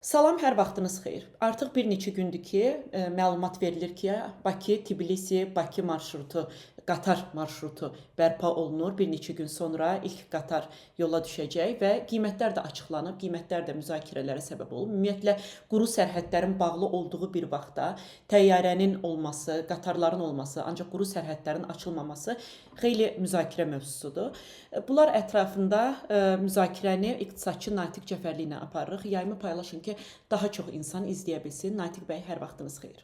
Salam, hər vaxtınız xeyir. Artıq bir neçə gündür ki, məlumat verilir ki, Bakı, Tbilisi, Bakı marşrutu, qatar marşrutu bərpa olunur. Bir neçə gün sonra ilk qatar yola düşəcək və qiymətlər də açıqlanıb, qiymətlər də müzakirələrə səbəb olub. Ümumiyyətlə, quru sərhədlərin bağlı olduğu bir vaxtda təyyarənin olması, qatarların olması, ancaq quru sərhədlərin açılmaması xeyli müzakirə mövzusudur. Bunlar ətrafında müzakirəni iqtisadçı Natiq Cəfərli ilə aparırıq. Yayımı paylaşın ki, daha çox insan izləyə bilsin. Natiq bəy, hər vaxtınız xeyir.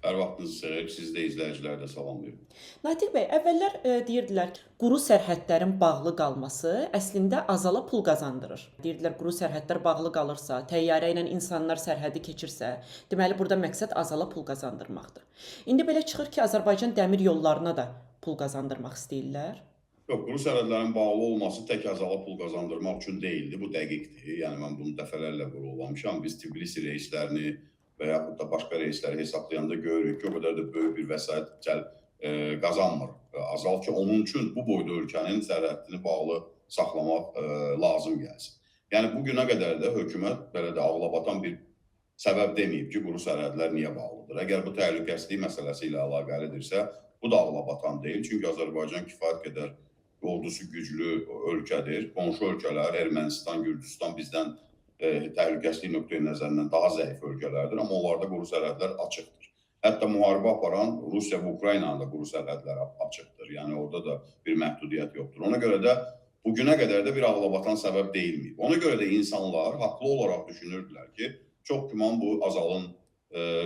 Hər vaxtınız xeyir, siz də izləyiciləri də salamlayıram. Natiq bəy, əvvəllər deyirdilər ki, quru sərhədlərin bağlı qalması əslində azala pul qazandırır. Deyirdilər, quru sərhədlər bağlı qalırsa, təyyarə ilə insanlar sərhədi keçirsə, deməli burada məqsəd azala pul qazandırmaqdır. İndi belə çıxır ki, Azərbaycan dəmir yollarına da pul qazandırmaq istəyirlər. Yox, quru sərhədlərin bağlı olması tək azala pul qazandırmaq üçün deyildi, bu dəqiqdir. Yəni mən bunu dəfələrlə vurğulamışam. Biz Tbilisi reyslərini və yaxud da başqa reysləri hesablayanda görürük ki, o qədər də böyük bir vəsait qazanmır Azal ki, onun üçün bu boyda ölkənin sərhədini bağlı saxlamaq lazım gəlsin. Yəni bugünə qədər də hökumət belə də ağlabatan bir səbəb deməyib ki, quru sərhədlər niyə bağlıdır. Əgər bu təhlükəsizlik məsələsi ilə əlaqəlidirsə, bu da ağlabatan deyil. Çünki Azərbaycan kifayət qədər ordusu güclü ölkədir. Qonşu ölkələr, Ermənistan, Gürcüstan bizdən təhlükəsizlik nöqteyi nəzərindən daha zəif ölkələrdir, amma onlarda quru sərhədlər açıqdır. Hətta müharibə aparan Rusiya və Ukraynanın da quru sərhədləri açıqdır. Yəni orada da bir məhdudiyyət yoxdur. Ona görə də bugünə qədər də bir ağlabatan səbəb deyilməyib. Ona görə də insanlar haqlı olaraq düşünürdülər ki, çox güman bu Azalın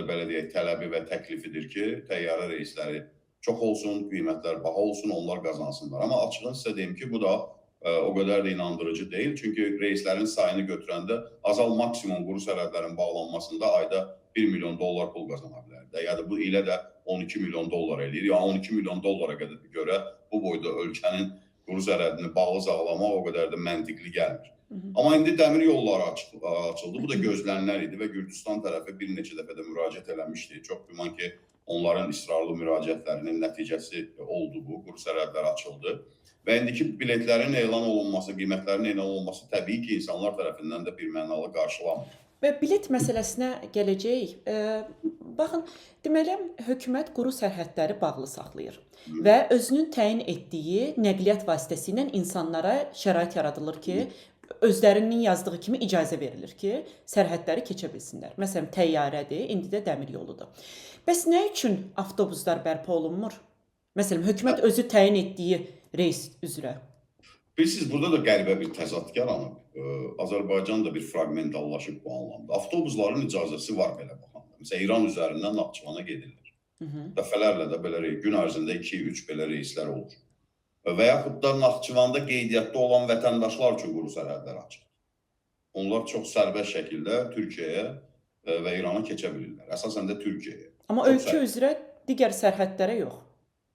belə deyək, tələbi və təklifidir ki, təyyarə reysləri çox olsun, qiymətlər baha olsun, onlar qazansınlar. Amma açığın sizə deyim ki, bu da o qədər də inandırıcı deyil. Çünki reyslərin sayını götürəndə Azal maksimum quru sərhədlərin bağlanmasında ayda 1 milyon dollar pul qazana bilərdi. Yəni bu ilə də 12 milyon dollar eləyir. Yəni 12 milyon dollara görə bu boyda ölkənin quru sərhədini bağlı saxlamaq o qədər də məntiqli gəlmir. Amma indi dəmir yolları açıldı. Bu da gözlənilən idi və Gürcüstan tərəfi bir neçə dəfə də müraciət eləmişdi. Çox güman ki, onların israrlı müraciətlərinin nəticəsi oldu bu. Quru sərhədlər açıldı. Və indiki biletlərin elan olunması, qiymətlərin elan olunması təbii ki, insanlar tərəfindən də bir mənalı qarşılanmır. Və bilet məsələsinə gələcək. Baxın, deməli, hökumət quru sərhədləri bağlı saxlayır və özünün təyin etdiyi nəqliyyat vasitəsilə insanlara şərait yaradılır ki, özlərinin yazdığı kimi icazə verilir ki, sərhədləri keçə bilsinlər. Məsələn, təyyarədir, indi də dəmir yoludur. Bəs nə üçün avtobuslar bərpa olunmur? Məsələn, hökumət özü təyin etdiyi reys üzrə. Bilirsiniz, burada da qəribə bir təzad yaranıb. Azərbaycan da bir fraqmentallaşıb bu anlamda. Avtobusların icazəsi var belə baxanda. Məsələn, İran üzərindən Naxçıvana gedirlər. Dəfələrlə də belə gün ərzində 2-3 belə reyslər olur. Və yaxud da Naxçıvanda qeydiyyatda olan vətəndaşlar üçün quru sərhədlər açılır. Onlar çox sərbəst şəkildə Türkiyəyə və İrana keçə bilirlər. Əsasən də Türkiyəyə. Amma ölkə üzrə digər sərhədlərə yox.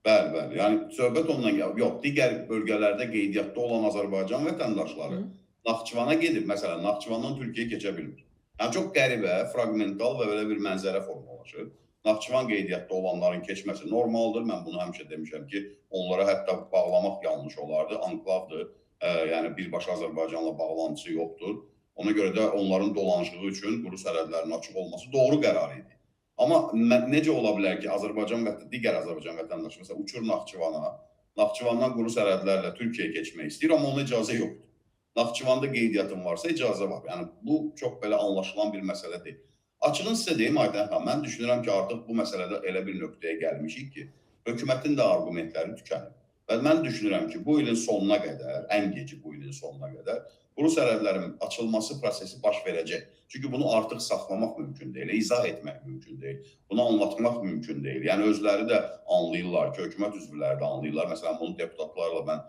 Bəli, bəli. Yəni söhbət ondan gəlir. Yox, digər bölgələrdə qeydiyyatda olan Azərbaycan vətəndaşları Naxçıvana gedib. Məsələn, Naxçıvandan Türkiyəyə keçə bilmir. Yəni çox qəribə, fraqmental və belə bir mənzərə formalaşır. Naxçıvan qeydiyyatda olanların keçməsi normaldır. Mən bunu həmişə demişəm ki, onlara hətta bağlamaq yanlış olardı. Anklavdır. Yəni birbaşa Azərbaycanla bağlantısı yoxdur. Ona görə də onların dolanışığı üçün quru sərhədlərin açıq olması doğru qərar idi. Amma necə ola bilər ki, digər Azərbaycan vətəndaşı məsələn uçur Naxçıvana, Naxçıvandan quru sərhədlərlə Türkiyəyə keçmək istəyir, amma ona icazə yoxdur. Naxçıvanda qeydiyyatın varsa icazə var. Yəni bu çox belə anlaşılan bir məsələ deyil. Açığın sizə deyim, Aydan xanım, mən düşünürəm ki, artıq bu məsələdə elə bir nöqtəyə gəlmişik ki, hökumətin də arqumentləri tükənib. Və mən düşünürəm ki, bu ilin sonuna qədər, ən geci bu ilin sonuna qədər quru sərhədlərin açılması prosesi baş verəcək. Çünki bunu artıq saxlamaq mümkün deyil, izah etmək mümkün deyil, bunu anlatmaq mümkün deyil. Yəni özləri də anlayırlar ki, hökumət üzvləri də anlayırlar. Məsələn, bunu deputatlarla mən,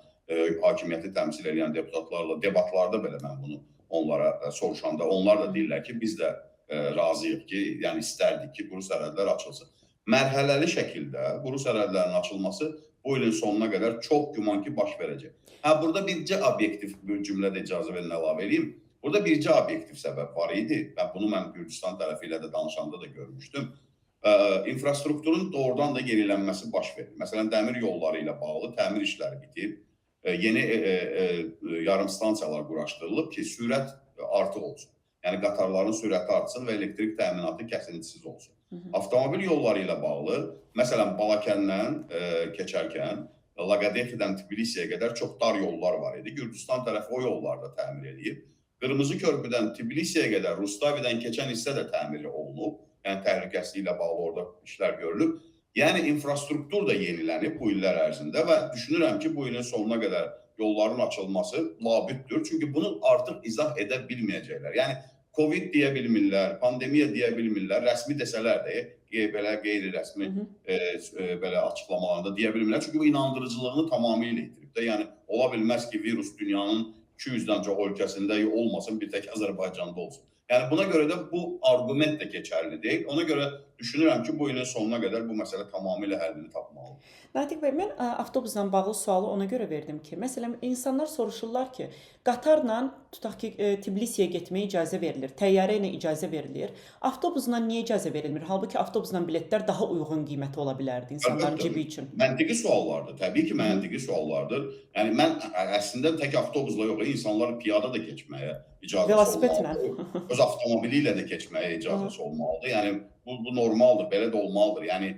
hakimiyyəti təmsil edən deputatlarla debatlarda belə mən bunu onlara soruşanda, onlar da deyirlər ki, biz də razıyıq ki, yəni istərdik ki, quru sərhədlər açılsın. Mərhələli şəkildə quru sərhədlərin açılması bu ilin sonuna qədər çox güman ki, baş verəcək. Burada bircə obyektiv bir cümlədə icazə verin əlavə edeyim. Burada bircə obyektiv səbəb var idi. Bunu mən Gürcüstan tərəfi ilə də danışanda da görmüşdüm. İnfrastrukturun doğrudan da yenilənməsi baş verir. Məsələn, dəmir yolları ilə bağlı təmir işləri bitib, yeni yarım stansiyalar quraşdırılıb ki, sürət artıq olsun. Yəni qatarların sürəti artsın və elektrik təminatı kəsintisiz olsun. Hı hı. Avtomobil yolları ilə bağlı, məsələn, Balakəndən keçərkən Laqadefidən Tbilisiyə qədər çox dar yollar var idi. Gürcüstan tərəfi o yolları da təmir edib. Qırmızı körpüdən Tbilisiyə qədər Rustavidən keçən hissə də təmir olunub. Yəni təhlükəsizliyi ilə bağlı orada işlər görülüb. Yəni infrastruktur da yenilənib bu illər ərzində və düşünürəm ki, bu ilin sonuna qədər yolların açılması labüddür. Çünki bunu artıq izah edə bilməyəcəklər. Yəni Covid deyə bilmirlər, pandemiya deyə bilmirlər, rəsmi desələr də belə qeyri-rəsmi belə açıqlamalarında deyə bilmirlər. Çünki bu inandırıcılığını tamamilə itirib də. Yəni ola bilməz ki, virus dünyanın 200-dən çox ölkəsində olmasın, bir tək Azərbaycanda olsun. Yəni buna görə də bu arqument də keçərli deyil. Ona görə düşünürəm ki, bu ilin sonuna qədər bu məsələ tamamilə həllini tapmalıdır. Natiq bəy, mən avtobusla bağlı sualı ona görə verdim ki, məsələn, insanlar soruşurlar ki, qatarla tutaq ki, Tbilisiyə getməyə icazə verilir, təyyarə ilə icazə verilir. Avtobusla niyə icazə verilmir? Halbuki avtobusla biletlər daha uyğun qiymətə ola bilərdi insanların cibi üçün. Məntiqi suallardır. Təbii ki, məntiqi suallardır. Yəni mən əslində tək avtobusla yox, insanlar piyada da keçməyə icazəsi Velosipedlə. olmalıdır. Öz avtomobili ilə də keçməyə icazəsi olmalıdır. Yəni bu normaldır, belə də olmalıdır. Yəni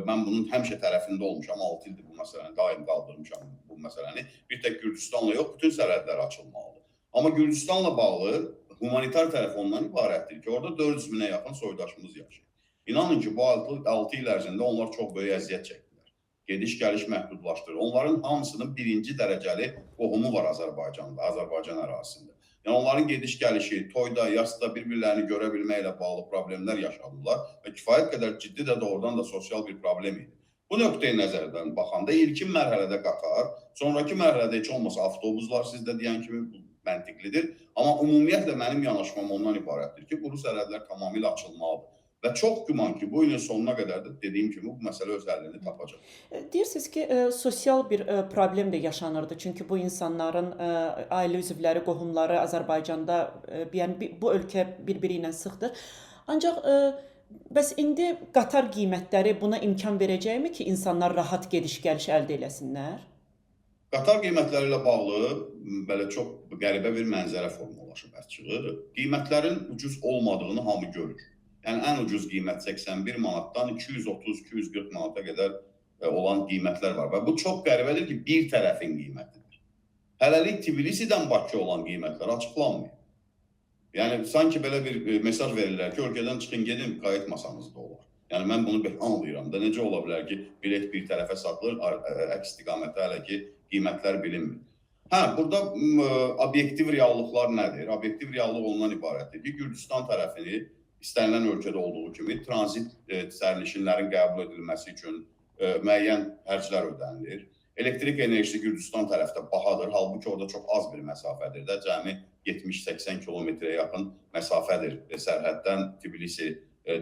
mən bunun həmişə tərəfində olmuşam. 6 ildir bu məsələni daim qaldırmışam bu məsələni. Bir tək Gürcüstanla yox, bütün sərhədlər açılmalıdır. Amma Gürcüstanla bağlı humanitar tərəf ondan ibarətdir ki, orada 400 minə yaxın soydaşımız yaşayır. İnanın ki, bu 6 il ərzində onlar çox böyük əziyyət çəkdilər. Gediş-gəliş məhdudlaşdırır. Onların hamısının birinci dərəcəli qohumu var Azərbaycanda, Azərbaycan ərazisində. Yəni onların gediş-gəlişi, toyda, yasda bir-birlərini görə bilməklə bağlı problemlər yaşadılar və kifayət qədər ciddi də doğrudan da sosial bir problem idi. Bu nöqteyi nəzərdən baxanda ilkin mərhələdə qatar, sonraki mərhələdə heç olmasa avtobuslar siz də deyən kimi məntiqlidir. Amma ümumiyyətlə mənim yanaşmam ondan ibarətdir ki, quru sərhədlər tamamilə açılmalıdır. Və çox güman ki, bu ilin sonuna qədər də dediyim kimi bu məsələ öz həllini tapacaq. Deyirsiniz ki, sosial bir problem də yaşanırdı. Çünki bu insanların ailə üzvləri, qohumları Azərbaycanda, yəni bu ölkə bir-biri ilə sıxdır. Ancaq bəs indi qatar qiymətləri buna imkan verəcəkmi ki, insanlar rahat gediş-gəliş əldə eləsinlər? Qatar qiymətləri ilə bağlı belə çox qəribə bir mənzərə formalaşıb açığı. Qiymətlərin ucuz olmadığını hamı görür. Yəni ən ucuz qiymət 81 manatdan 230-240 manata qədər olan qiymətlər var. Və bu çox qəribədir ki, bir tərəfin qiymətidir. Hələlik Tbilisidən Bakı olan qiymətlər açıqlanmıyor. Yəni sanki belə bir mesaj verirlər ki, ölkədən çıxın, gedin, qayıtmasanız da olar. Yəni mən bunu belə anlayıram da, necə ola bilər ki, bilet bir tərəfə satılır, əks istiqamətdə hələ ki qiymətlər bilinmir. Burada obyektiv reallıqlar nədir? Obyektiv reallıq ondan ibarətdir ki, Gürcüstan tərəfini istənilən ölkədə olduğu kimi tranzit sərnişinlərin qəbul edilməsi üçün müəyyən xərclər ödənilir. Elektrik enerjisi Gürcüstan tərəfdə bahadır, halbuki orada çox az bir məsafədir də, cəmi 70-80 kilometrə yaxın məsafədir sərhəddən Tbilisi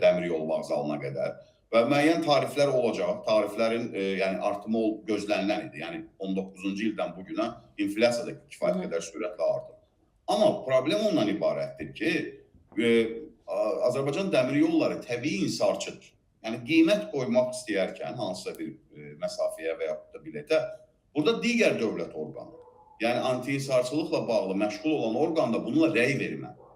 dəmir yolu vağzalına qədər. Və müəyyən tariflər olacaq, tariflərin yəni artımı gözlənilən idi. Yəni 19-cu ildən bu günə inflyasiya da kifayət qədər sürətlə artır. Amma problem ondan ibarətdir ki, Azərbaycan dəmir yolları təbii insarçıdır. Yəni qiymət qoymaq istəyərkən hansısa bir məsafəyə və yaxud da biletə, burada digər dövlət orqanı, yəni anti-insarçılıqla bağlı məşğul olan orqan da bununla rəy verməlidir.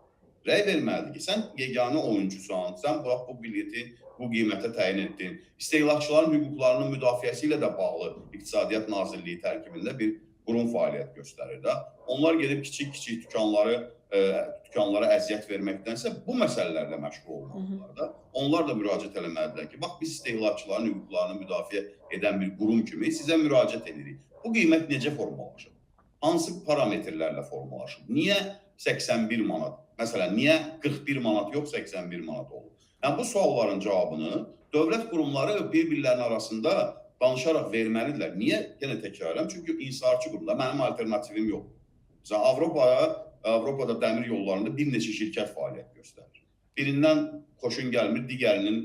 Rəy verməlidir ki, sən yeganə oyuncusan, sən bu bileti bu qiymətə təyin etdin. İstehlakçıların hüquqlarının müdafiəsi ilə də bağlı İqtisadiyyat Nazirliyi tərkibində bir qurum fəaliyyət göstərir də. Onlar gedib kiçik-kiçik dükanlara əziyyət verməkdənsə bu məsələlərlə məşğul olmalıdırlar da. Onlar da müraciət eləməlidirlər ki, bax biz istehlakçıların hüquqlarını müdafiə edən bir qurum kimi sizə müraciət edirik. Bu qiymət necə formalaşıb? Hansı parametrlərlə formalaşıb? Niyə 81 manat? Məsələn, niyə 41 manat yox 81 manat olur? Yəni bu sualların cavabını dövlət qurumları bir-birlərinin arasında danışaraq verməlidirlər. Niyə? Yenə təkrarlayıram. Çünki insarçı qurumda mənim alternativim yoxdur. Məsələn, Avropada dəmir yollarında bir neçə şirkət fəaliyyət göstərir. Birindən xoşun gəlmir, digərinin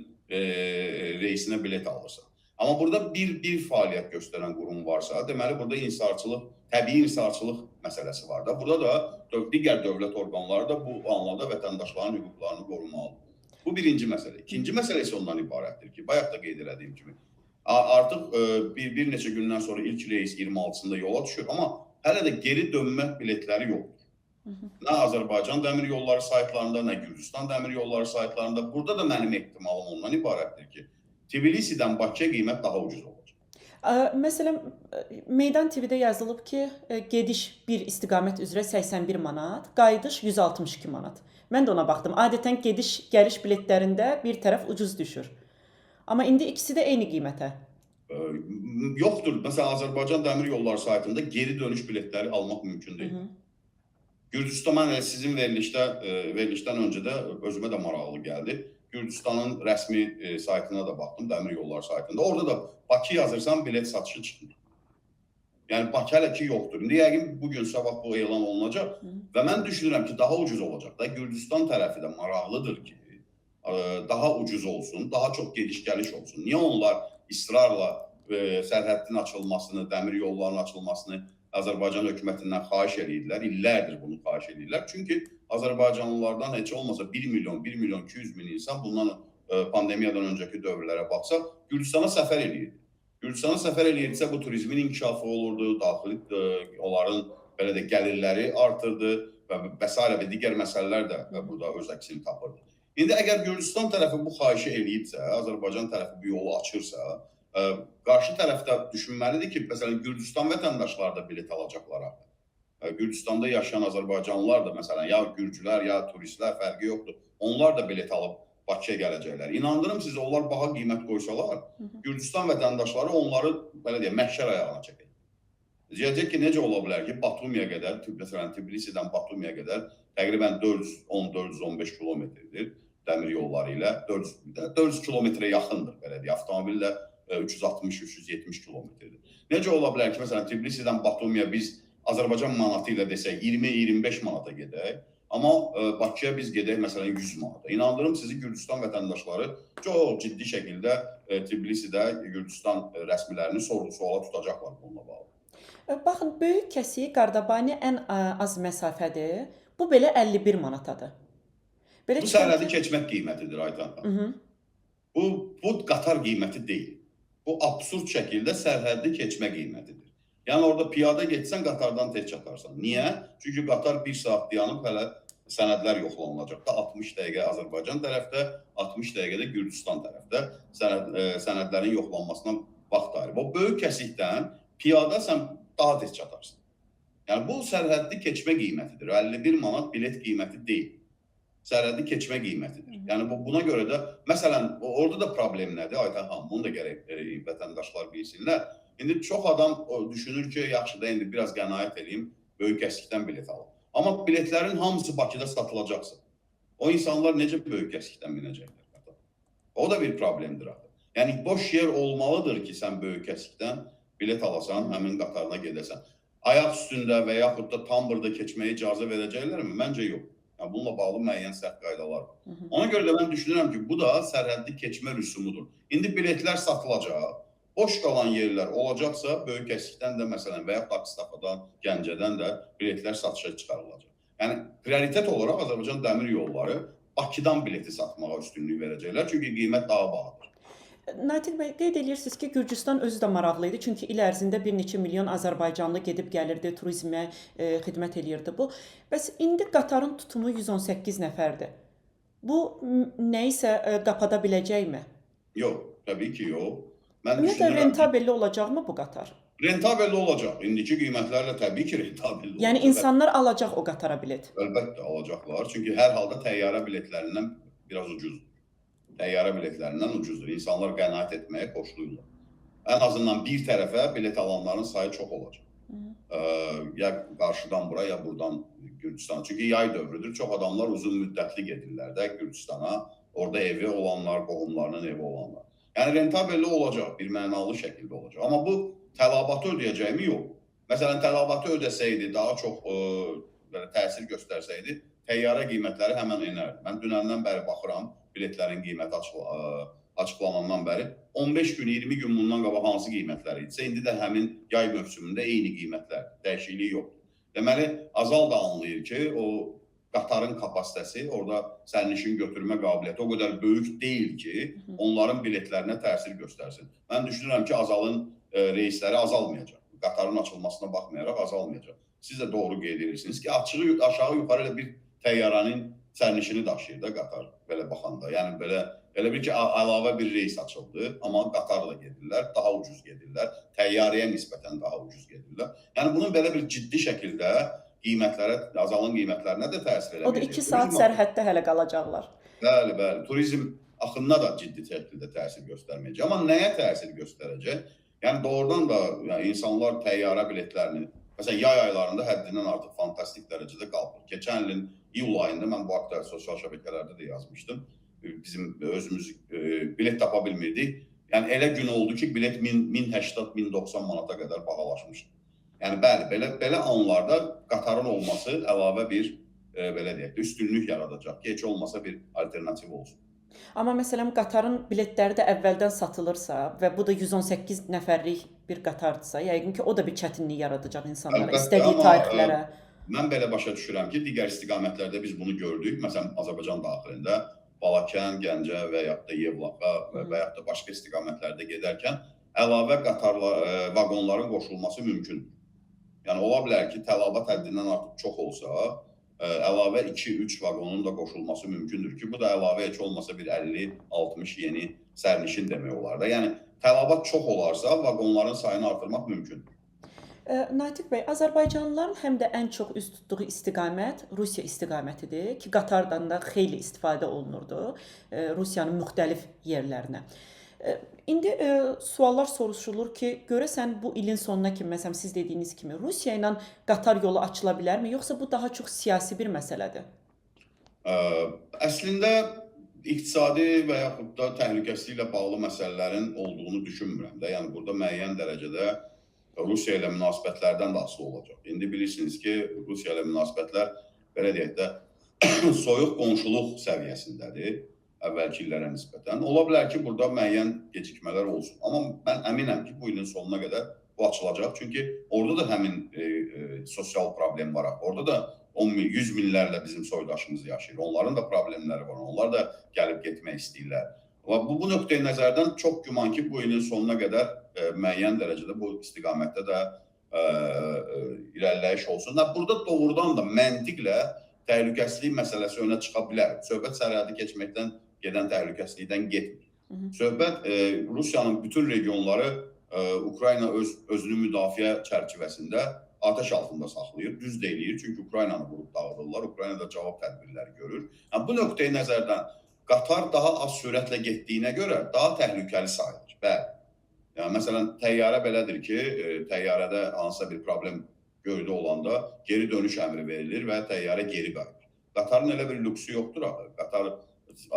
reisinə bilet alırsan. Amma burada bir fəaliyyət göstərən qurum varsa, deməli burada insarçılıq, təbii insarçılıq məsələsi var da. Burada da digər dövlət orqanları da bu anlamda vətəndaşların hüquqlarını qorumalıdır. Bu birinci məsələ. İkinci məsələ isə ondan ibarətdir ki, bayaq da qeyd elədiyim kimi, artıq bir neçə gündən sonra ilk reis 26-sında yola düşür, amma hələ də geri dönmə biletləri yoxdur. Nə Azərbaycan dəmir yolları saytlarında, nə Gürcüstan dəmir yolları saytlarında. Burada da mənim ehtimalım ondan ibarətdir ki, Tbilisidən Bakıya qiymət daha ucuz olacaq. Məsələn, Meydan TV-də yazılıb ki, gediş bir istiqamət üzrə 81 manat, qayıdış 162 manat. Mən də ona baxdım. Adətən gediş-gəliş biletlərində bir tərəf ucuz düşür. Amma indi ikisi də eyni qiymətə. Yoxdur. Məsələn, Azərbaycan dəmir yolları saytında geri dönüş biletləri almaq mümkün deyil. Gürcüstan, mən sizin verilişdən öncə də özümə də maraqlı gəldi. Gürcüstanın rəsmi saytına da baxdım, dəmir yolları saytında. Orada da Bakı yazırsan bilet satışı çıxmır. Yəni Bakı hələ ki yoxdur. İndi yəqin bugün sabah bu elan olunacaq və mən düşünürəm ki, daha ucuz olacaq da. Gürcüstan tərəfi də maraqlıdır ki, daha ucuz olsun, daha çox gediş-gəliş olsun. Niyə onlar israrla sərhəddin açılmasını, dəmir yollarının açılmasını Azərbaycan hökumətindən xahiş edirlər, illərdir bunu xahiş edirlər. Çünki Azərbaycanlılardan heç olmasa 1 milyon, 1 milyon 200 min insan bundan pandemiyadan öncəki dövrlərə baxsa, Gürcüstana səfər edirdi. Gürcüstana səfər edirdisə, bu turizmin inkişafı olurdu, daxili onların belə də gəlirləri artırdı və s. və digər məsələlər də burada öz əksini tapırdı. İndi əgər Gürcüstan tərəfi bu xahişi eləyibsə, Azərbaycan tərəfi bu yolu açırsa, qarşı tərəfdə düşünməlidir ki, məsələn, Gürcüstan vətəndaşları da bilet alacaqlar. Gürcüstanda yaşayan Azərbaycanlılar da, məsələn, ya gürcülər, ya turistlər fərqi yoxdur. Onlar da bilet alıb Bakıya gələcəklər. İnandırım sizə, onlar baha qiymət qoysalar, Gürcüstan vətəndaşları onları, belə deyək, məhşər ayağına çəkir. Deyəcək ki, necə ola bilər ki, Batumiyə qədər, məsələn, Tbilisidən Batumiyə qədər təqribən 410-415 kilometrdir dəmir yolları ilə. 400 kilometrə yaxındır, belə deyək, avtomobillə 360-370 kilometrdir. Necə ola bilər ki, məsələn, Tbilisidən Batumiyə biz Azərbaycan manatı ilə desək 20-25 manata gedək, amma Bakıya biz gedək məsələn 100 manata. İnandırım sizi, Gürcüstan vətəndaşları çox ciddi şəkildə Tbilisidə Gürcüstan rəsmilərini sorğu-suala tutacaqlar bununla bağlı. Baxın, Böyük Kəsiyi Qardabani ən az məsafədir. Bu belə 51 manatadır. Bu sərhədi keçmək qiymətidir, Aytan xanım. Bu qatar qiyməti deyil. Bu absurd şəkildə sərhəddi keçmə qiymətidir. Yəni orada piyada getsən qatardan tez çatarsan. Niyə? Çünki qatar 1 saat dayanıb hələ sənədlər yoxlanılacaq da 60 dəqiqə Azərbaycan tərəfdə, 60 dəqiqədə Gürcüstan tərəfdə sənədlərin yoxlanmasına vaxt ayırıb. O böyük kəsikdən piyada sən daha tez çatarsan. Yəni bu sərhəddi keçmə qiymətidir. 51 manat bilet qiyməti deyil. Sərhəddi keçmə qiymətidir. Yəni buna görə də, məsələn, orada da problem nədir? Aytan xanım, bunu da gərək vətəndaşlar bilsinlər. İndi çox adam düşünür ki, yaxşı da indi biraz qənaət edeyim, böyük kəsikdən bilet alım. Amma biletlərin hamısı Bakıda satılacaqsa, o insanlar necə böyük kəsikdən minəcəklər? O da bir problemdir. Yəni boş yer olmalıdır ki, sən böyük kəsikdən bilet alasan, həmin qatarına gedəsən. Ayaq üstündə və yaxud da tambırda keçməyə icazə verəcəklərmi? Məncə yox. Yəni bununla bağlı müəyyən sərt qaydalar var. Ona görə də mən düşünürəm ki, bu da sərhəddi keçmə rüsumudur. İndi biletlər satılacaq. Boş qalan yerlər olacaqsa, böyük kəsikdən də məsələn və ya Akstafadan, Gəncədən də biletlər satışa çıxarılacaq. Yəni prioritet olaraq Azərbaycan dəmir yolları Bakıdan bileti satmağa üstünlük verəcəklər, çünki qiymət daha bahadır. Natiq bəy, qeyd edirsiniz ki, Gürcüstan özü də maraqlı idi, çünki il ərzində bir neçə milyon Azərbaycanlı gedib gəlirdi, turizmə xidmət eləyirdi bu. Bəs indi qatarın tutumu 118 nəfərdir. Bu nə isə qapada biləcəkmi? Yox, təbii ki, yox. Ümumiyyətlə rentabelli olacaqmı bu qatar? Rentabelli olacaq. İndiki qiymətlərlə təbii ki, rentabelli olacaq. Yəni insanlar alacaq o qatara bilet? Əlbəttə alacaqlar. Çünki hər halda təyyarə biletlərindən biraz ucuzdur. Təyyarə biletlərindən ucuzdur. İnsanlar qənaət etməyə xoşlayırlar. Ən azından bir tərəfə bilet alanların sayı çox olacaq. Ya qarşıdan bura, ya buradan Gürcüstana. Çünki yay dövrüdür. Çox adamlar uzun müddətli gedirlər də Gürcüstana. Orada evi olanlar, qohumlarının evi olanlar. Yəni rentabelli olacaq, bir mənalı şəkildə olacaq. Amma bu tələbatı ödəyəcəyimi yox. Məsələn, tələbatı ödəsəydi, daha çox təsir göstərsəydi, təyyarə qiymətləri həmən enərdi. Mən dünəndən bəri baxıram, biletlərin qiyməti açıqlanandan bəri 15 gün, 20 gün bundan qabaq hansı qiymətlər idisə, indi də həmin yay mövsümündə eyni qiymətlər, dəyişikliyi yoxdur. Deməli, Azal da anlayır ki, o qatarın kapasitəsi, orada sərnişin götürmə qabiliyyəti o qədər böyük deyil ki, onların biletlərinə təsir göstərsin. Mən düşünürəm ki, Azalın reysləri azalmayacaq. Qatarın açılmasına baxmayaraq azalmayacaq. Siz də doğru qeyd edirsiniz ki, açığı aşağı yuxarı elə bir təyyarənin sərnişini daşıyır da qatar belə baxanda. Yəni elə bir ki, əlavə bir reys açıldı, amma qatarla gedirlər, daha ucuz gedirlər, təyyarəyə nisbətən daha ucuz gedirlər. Yəni bunun belə bir ciddi şəkildə qiymətlərə, azalan qiymətlərinə də təsir eləməyəcək. O da 2 saat sərhəddə hələ qalacaqlar. Bəli, bəli. Turizm axınına da ciddi şəkildə təsir göstərməyəcək. Amma nəyə təsir göstərəcək? Yəni doğrudan da yəni insanlar təyyarə biletlərini, məsələn, yay aylarında həddindən artıq fantastik dərəcədə qalxır. Keçən ilin iyul ayında mən bu haqda sosial şəbəkələrdə də yazmışdım. Bizim özümüz bilet tapa bilmirdik. Yəni elə gün oldu ki, bilet 1080-1090 manata qədər bahalaşmışdı. Yəni bəli, belə anlarda qatarın olması əlavə bir belə deyək də üstünlük yaradacaq ki, heç olmasa bir alternativ olsun. Amma məsələn qatarın biletləri də əvvəldən satılırsa və bu da 118 nəfərlik bir qatardırsa, yəqin ki, o da bir çətinlik yaradacaq insanlara, Əlbəttə, istədiyi amma tarixlərə. mən belə başa düşürəm ki, digər istiqamətlərdə biz bunu gördük. Məsələn, Azərbaycan daxilində Balakən, Gəncə və yaxud da Yevlaxa və yaxud da başqa istiqamətlərdə gedərkən əlavə vaqonların qoşulması mümkündür. Yəni ola bilər ki, tələbat həddindən artıq çox olsa, əlavə 2-3 vaqonun da qoşulması mümkündür ki, bu da əlavə heç olmasa bir 50-60 yeni sərnişin demək olar da. Yəni tələbat çox olarsa, vaqonların sayını artırmaq mümkündür. Natiq bəy, Azərbaycanlıların həm də ən çox üz tutduğu istiqamət Rusiya istiqamətidir ki, qatardan da xeyli istifadə olunurdu Rusiyanın müxtəlif yerlərinə. İndi suallar soruşulur ki, görəsən bu ilin sonuna kimi, məsələn siz dediyiniz kimi Rusiya ilə qatar yolu açıla bilərmi, yoxsa bu daha çox siyasi bir məsələdir? Əslində iqtisadi və yaxud da təhlükəsizliklə bağlı məsələlərin olduğunu düşünmürəm də. Yəni burada müəyyən dərəcədə Rusiya ilə münasibətlərdən də asılı olacaq. İndi bilirsiniz ki, Rusiya ilə münasibətlər belə deyək də soyuq qonşuluq səviyyəsindədir əvvəlki illərə nisbətən. Ola bilər ki, burada müəyyən gecikmələr olsun. Amma mən əminəm ki, bu ilin sonuna qədər bu açılacaq. Çünki orada da həmin sosial problem var. Orada da 100 minlərlə bizim soydaşımız yaşayır. Onların da problemləri var. Onlar da gəlib getmək istəyirlər. Bu nöqteyi nəzərdən çox güman ki, bu ilin sonuna qədər müəyyən dərəcədə bu istiqamətdə də irəliləyiş olsun. Burada doğrudan da məntiqlə təhlükəsizlik məsələsi önə çıxa bilər. Söhbət sərhədi keçməkdən gedən təhlükəsizlikdən getmir. Söhbət Rusiyanın bütün regionları Ukrayna özünü müdafiə çərçivəsində atəş altında saxlayır, düz deyilir. Çünki Ukraynanı vurub dağıdırlar, Ukraynada cavab tədbirləri görür. Bu nöqteyi nəzərdən qatar daha az sürətlə getdiyinə görə daha təhlükəli sayılır. Bəli. Yəni, məsələn, təyyarə belədir ki, təyyarədə hansısa bir problem göydə olanda geri dönüş əmri verilir və təyyarə geri qayıdır. Qatarın elə bir lüksü yoxdur axı. Qatar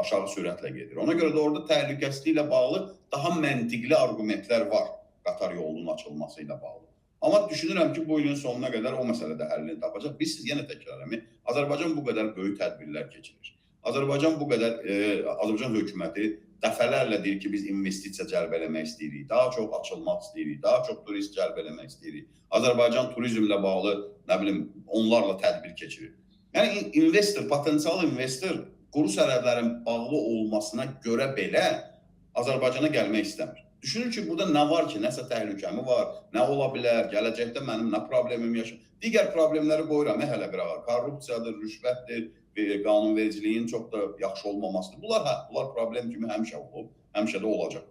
aşağı sürətlə gedir. Ona görə də orada təhlükəsizliklə bağlı daha məntiqli arqumentlər var qatar yolunun açılması ilə bağlı. Amma düşünürəm ki, bu ilin sonuna qədər o məsələ də həllini tapacaq. Biz yenə təkrarlayım, Azərbaycan bu qədər böyük tədbirlər keçirir. Azərbaycan hökuməti dəfələrlə deyir ki, biz investisiya cəlb eləmək istəyirik, daha çox açılmaq istəyirik, daha çox turist cəlb eləmək istəyirik. Azərbaycan turizmlə bağlı, nə bilim, onlarla tədbir keçirir. Yəni, potensial investor quru sərhədlərin bağlı olmasına görə belə Azərbaycana gəlmək istəmir. Düşünür ki, burada nə var ki, nəsə təhlükəmi var, nə ola bilər, gələcəkdə mənim nə problemim yaşayır. Digər problemləri qoyuram, hələ bir ağa, korrupsiyadır, rüşvətdir, qanunvericiliyin çox da yaxşı olmamasıdır. Bunlar problem kimi həmişə olub, həmişə də olacaq.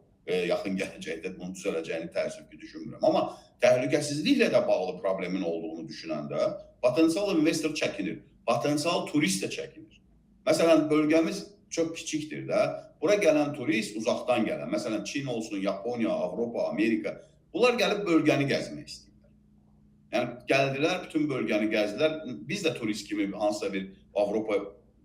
Yaxın gələcəkdə bunun düzələcəyini təəssüf ki, düşünmürəm. Amma təhlükəsizliklə də bağlı problemin olduğunu düşünəndə potensial investor çəkinir, potensial turist də çəkinir. Məsələn, bölgəmiz çox kiçikdir də. Bura gələn turist uzaqdan gələn, məsələn, Çin olsun, Yaponiya, Avropa, Amerika, bunlar gəlib bölgəni gəzmək istəyirlər. Yəni, gəldilər, bütün bölgəni gəzdilər. Biz də turist kimi hansısa bir Avropa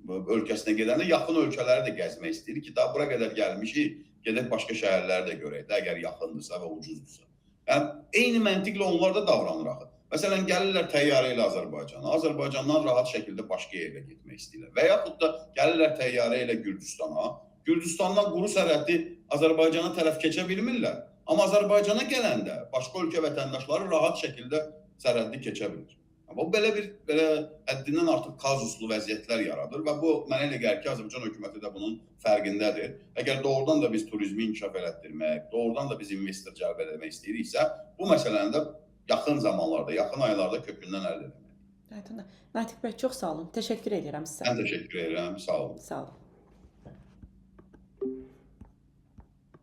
ölkəsinə gedəndə yaxın ölkələri də gəzmək istəyirik ki, daha bura qədər gəlmişik, gedək başqa şəhərləri də görək də, əgər yaxındırsa və ucuzdursa. Yəni, eyni məntiqlə onlar da davranır axı. Məsələn, gəlirlər təyyarə ilə Azərbaycana, Azərbaycandan rahat şəkildə başqa yerə getmək istəyirlər. Və yaxud da gəlirlər təyyarə ilə Gürcüstana, Gürcüstandan quru sərhəddi Azərbaycana tərəf keçə bilmirlər. Amma Azərbaycana gələndə başqa ölkə vətəndaşları rahat şəkildə sərhəddi keçə bilir. Bu belə həddindən artıq kazuslu vəziyyətlər yaradır və bu mənə elə gəlir ki, Azərbaycan hökuməti də bunun fərqindədir. Əgər doğrudan da biz turizmi inkişaf elətdirmək, doğrudan da biz investor cəlb eləmək istəyiriksə, bu məsələni də yaxın zamanlarda, yaxın aylarda kökündən əldə etmək. Aydındır. Natiq bəy, çox sağ olun. Təşəkkür edirəm sizə. Mən təşəkkür edirəm, sağ olun. Sağ olun.